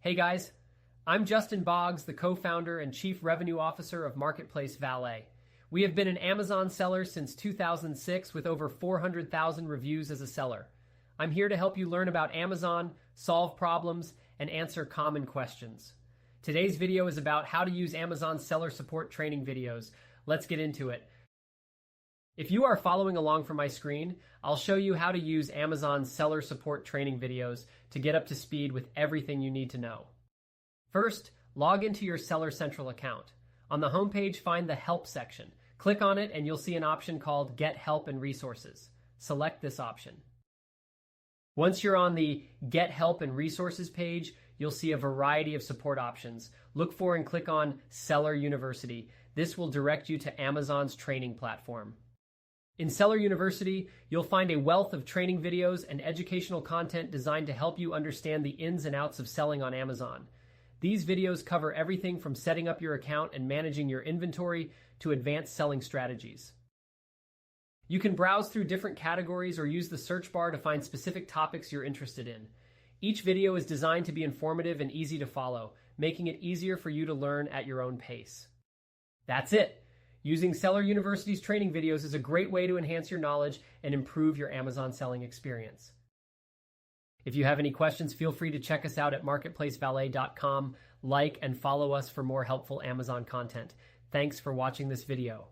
Hey guys, I'm Justin Boggs, the co-founder and chief revenue officer of Marketplace Valet. We have been an Amazon seller since 2006 with over 400,000 reviews as a seller. I'm here to help you learn about Amazon, solve problems, and answer common questions. Today's video is about how to use Amazon seller support training videos. Let's get into it. If you are following along from my screen, I'll show you how to use Amazon seller support training videos to get up to speed with everything you need to know. First, log into your Seller Central account. On the homepage, find the Help section. Click on it and you'll see an option called Get Help and Resources. Select this option. Once you're on the Get Help and Resources page, you'll see a variety of support options. Look for and click on Seller University. This will direct you to Amazon's training platform. In Seller University, you'll find a wealth of training videos and educational content designed to help you understand the ins and outs of selling on Amazon. These videos cover everything from setting up your account and managing your inventory to advanced selling strategies. You can browse through different categories or use the search bar to find specific topics you're interested in. Each video is designed to be informative and easy to follow, making it easier for you to learn at your own pace. That's it. Using Seller University's training videos is a great way to enhance your knowledge and improve your Amazon selling experience. If you have any questions, feel free to check us out at marketplacevalet.com. Like and follow us for more helpful Amazon content. Thanks for watching this video.